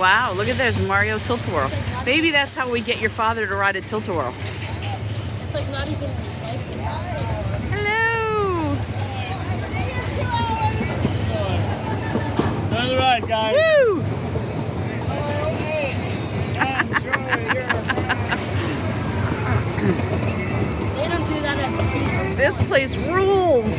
Wow, look at this Mario Tilt-A-Whirl. Maybe that's how we get your father to ride a Tilt-A-Whirl. It's like not even nice. Hello. Another ride, guys. Woo! They don't do that at sea. This place rules.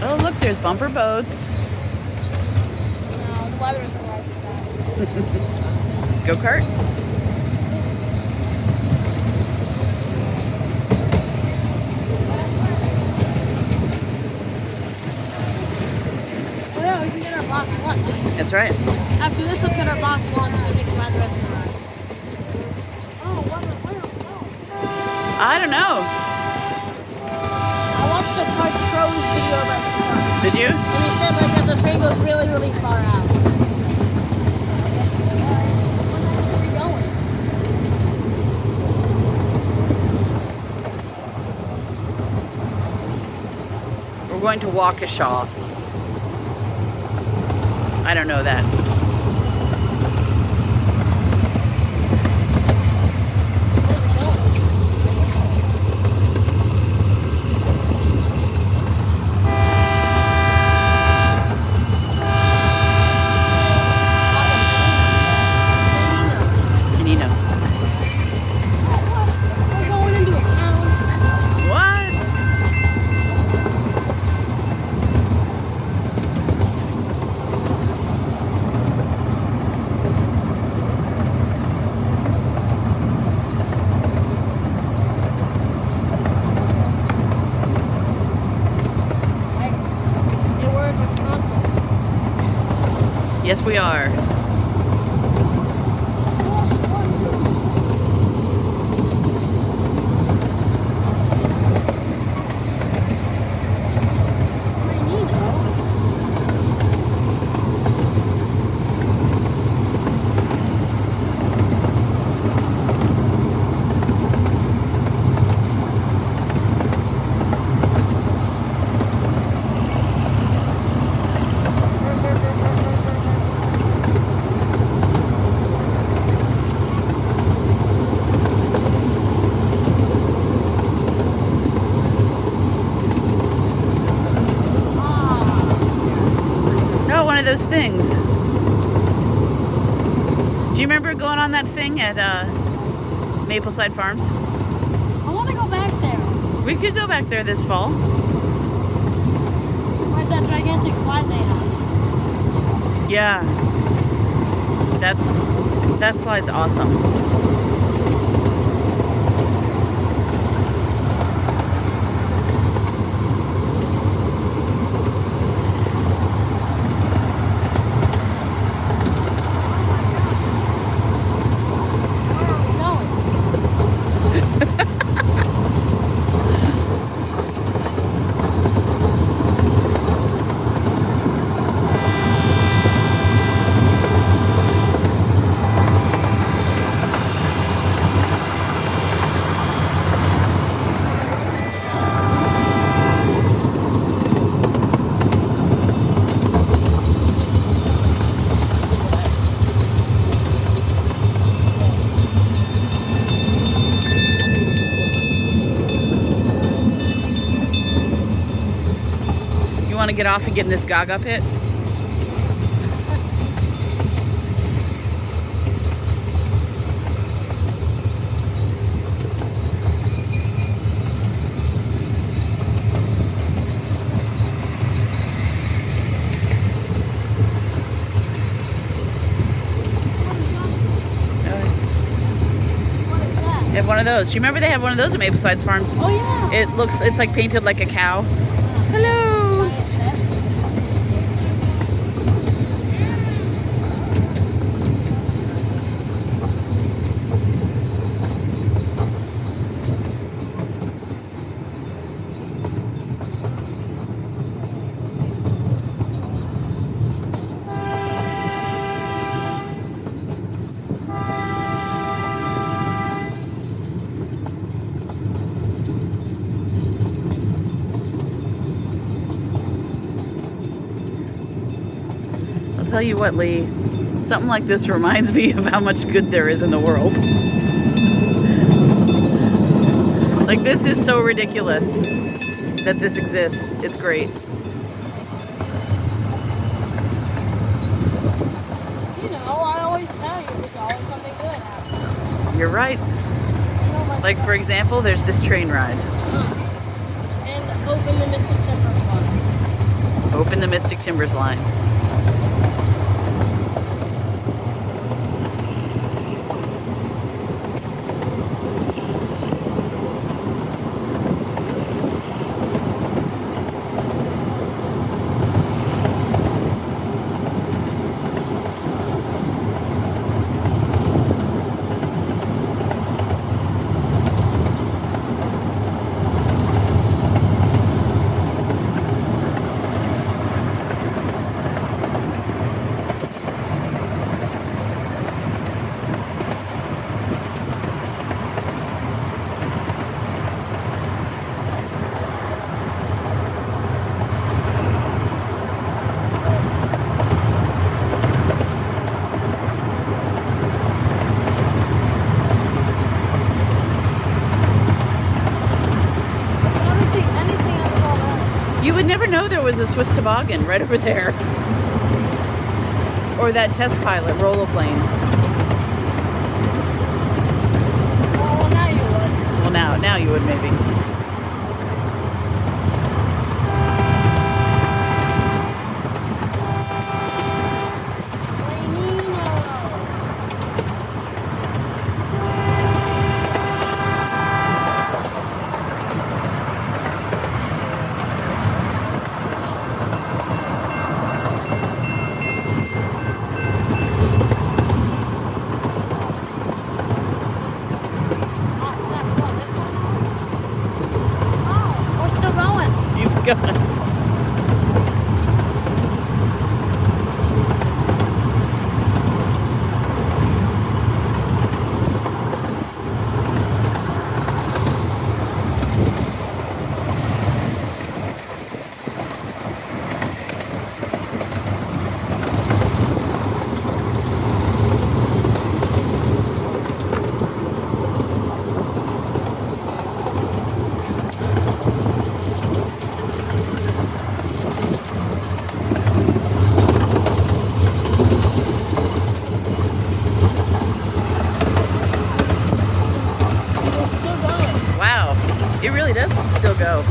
Oh, look, there's bumper boats. No, the weather isn't right for that. Go-kart. Oh yeah, we can get our box lunch. That's right. After this, let's get our box lunch so we can ride the rest of the ride. Oh, I don't know. I watched the Park Pros video about this one. Did you? And he said like that the train goes really, really far out. Where are we going? We're going to Waukesha. I don't know that. Canino. We're going into a town. What? Hey, we're in Wisconsin. Yes, we are. No, one of those things. Do you remember going on that thing at Mapleside Farms? I want to go back there. We could go back there this fall. Where's that gigantic slide they have? Yeah. That slide's awesome. Where are we going? You want to get off and get in this Gaga pit? What is that? They have one of those. Do you remember they have one of those at Mapleside's Farm? Oh yeah. It's like painted like a cow. Hello. Giant chest. tell you what, Lee, something like this reminds me of how much good there is in the world. Like, this is so ridiculous that this exists. It's great. You know, I always tell you there's always something good happens. You're right. You know, Like, for example, there's this train ride. and open the Mystic Timbers line. Open the Mystic Timbers line. You would never know there was a Swiss toboggan right over there. Or that test pilot rollerplane. Well, now you would. Well, now you would maybe. Keeps going. It really does still go.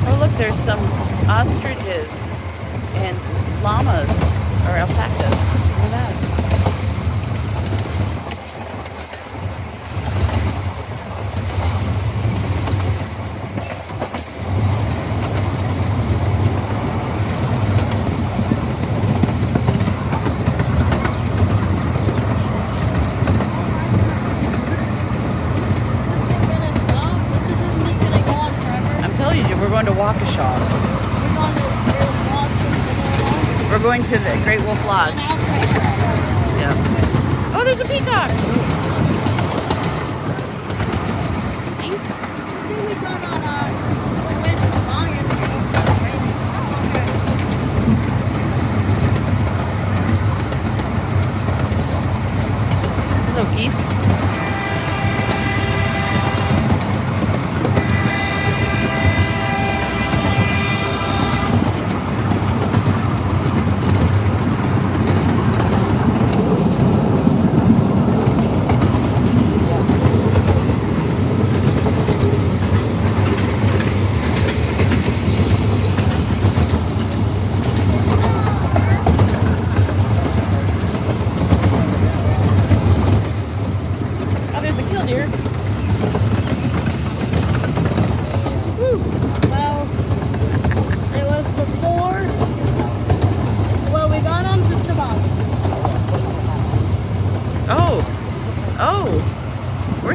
Oh, look, there's some ostriches and llamas or alpacas. Look at that. I'm telling you, we're going to Waukesha. We're going to the Great Wolf Lodge. Yeah. Oh, there's a peacock. Geese? I think we've gone on a Swiss toboggan. Hello, geese.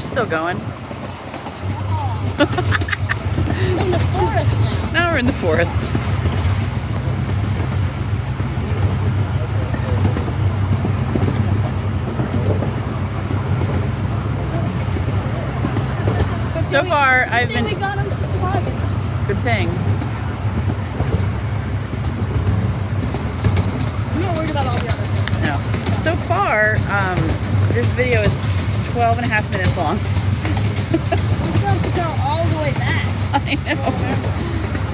still going. In the forest now. Now we're in the forest. So far, I've Good thing been... we got on Sister Wagon. Good thing. I'm not worried about all the other things. No. So far, this video is 12 and a half minutes long. We still have to go all the way back. I know.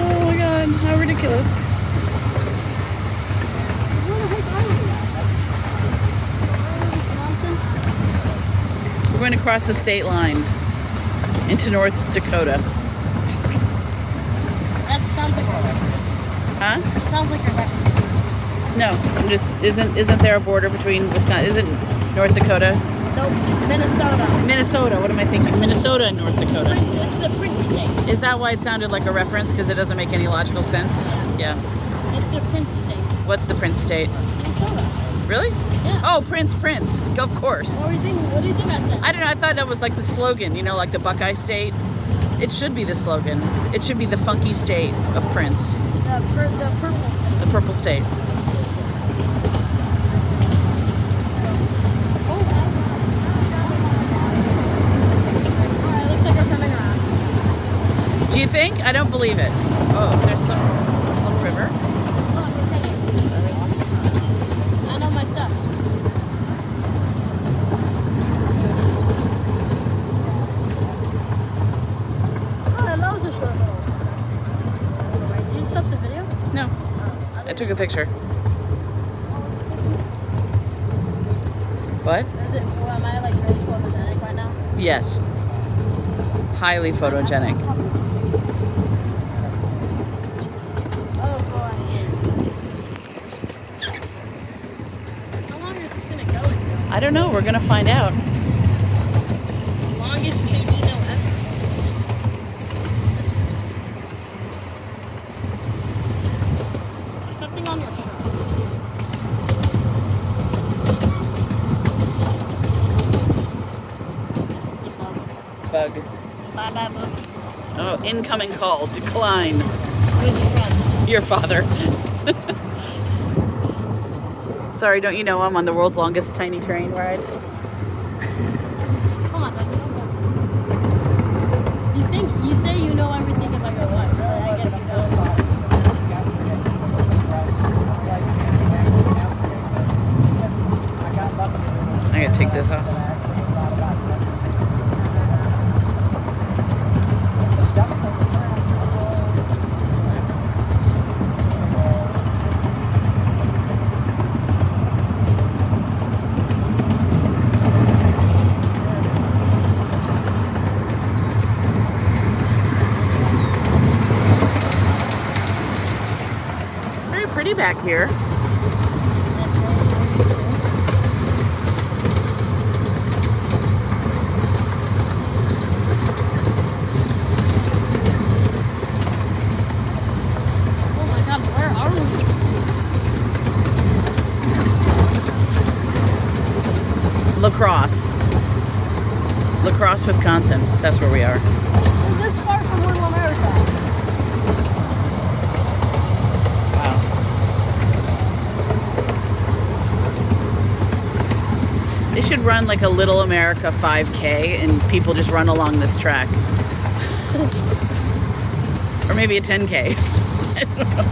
Oh my god, how ridiculous. Where the heck are we at? Wisconsin? We're going to cross the state line into North Dakota. That sounds like a reference. Huh? It sounds like a reference. No, I'm just isn't there a border between Wisconsin? Isn't North Dakota? Nope. Minnesota. Minnesota. What am I thinking? Minnesota and North Dakota. Prince, it's the Prince state. Is that why it sounded like a reference? Because it doesn't make any logical sense? Yeah. It's the Prince state. What's the Prince state? Minnesota. Really? Yeah. Oh, Prince. Of course. What do you think? What do you think I said? I don't know. I thought that was like the slogan, you know, like the Buckeye State. It should be the slogan. It should be the funky state of Prince. The purple state. The purple state. Oh, alright, looks like we're coming around. Do you think? I don't believe it. Oh, there's some little river. Oh, we're coming. I know my stuff. Oh, that was a short little. Wait, did you stop the video? No, Oh, I took a picture. What? Is it? Well, am I like really photogenic right now? Yes. Highly photogenic. Oh boy. How long is this gonna go into? I don't know. We're gonna find out. Longest trainino ever. There's something on your shirt. Bug. Bye bye boo. Oh, incoming call. Decline. Who's your friend? Your father. Sorry, don't you know I'm on the world's longest tiny train ride? Come on, Dad. You say you know everything about your life. Really, I guess you don't. I gotta take this off. It's very pretty back here. Oh my God, where are we? La Crosse, Wisconsin. That's where we are. We're this far from Little America. Wow. They should run like a Little America 5K and people just run along this track. Or maybe a 10K. I don't know.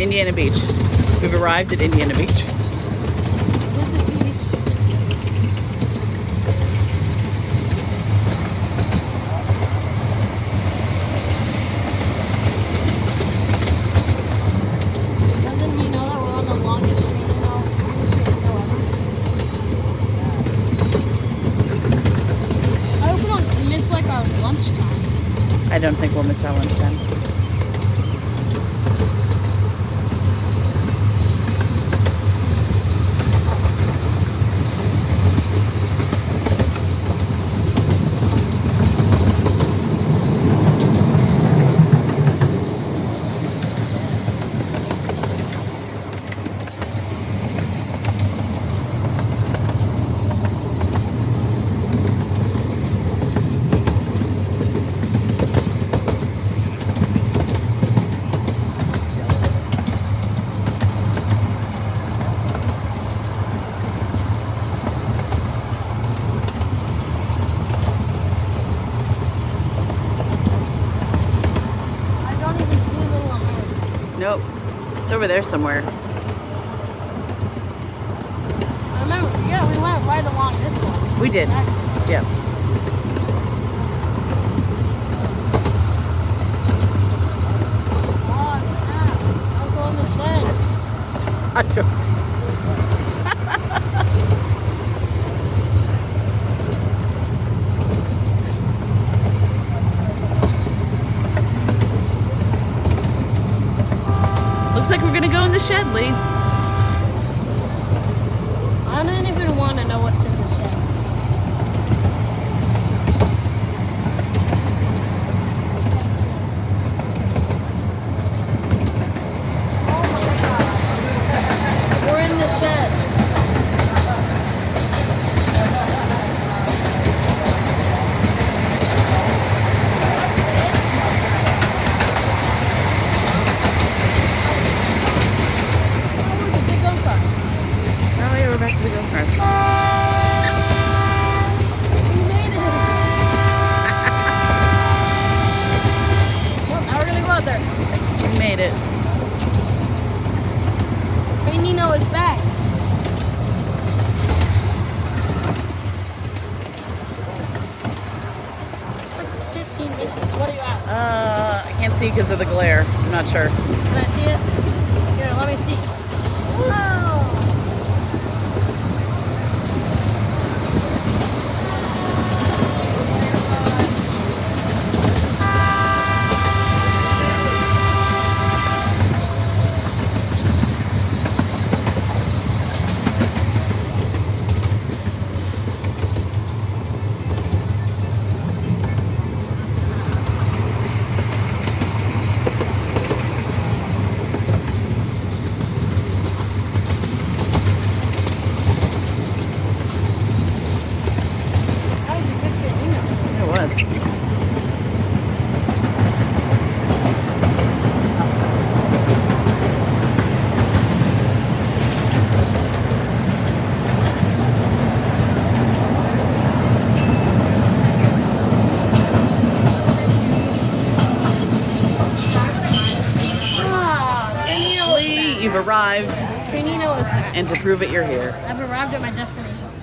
Indiana Beach. We've arrived at Indiana Beach. This is the beach. Doesn't he know that we're on the longest train ever? I hope we don't miss like our lunchtime. I don't think we'll miss our lunchtime. I don't even see Little America. Nope. It's over there somewhere. I remember, yeah, we went right along this one. We did. Yep. Oh, snap. I'll go in the shed. I don't. Looks like we're gonna go in the shed, Lee. I don't even want to know what's in the shed. Oh my god. We're in the shed. Oh, look, the big go-karts. Oh yeah, we're back to the go-karts. We made it. Well, now we're gonna go out there. We made it. Hey, Nino is back. Like 15 minutes. What are you at? I can't see because of the glare. I'm not sure. Can I see it? Here, let me see. Whoa! That was a good trip, Nino. It was. Ah, Nino is Lee, back. you've arrived, Nino is back. and to prove it, you're here. I've arrived at my destination.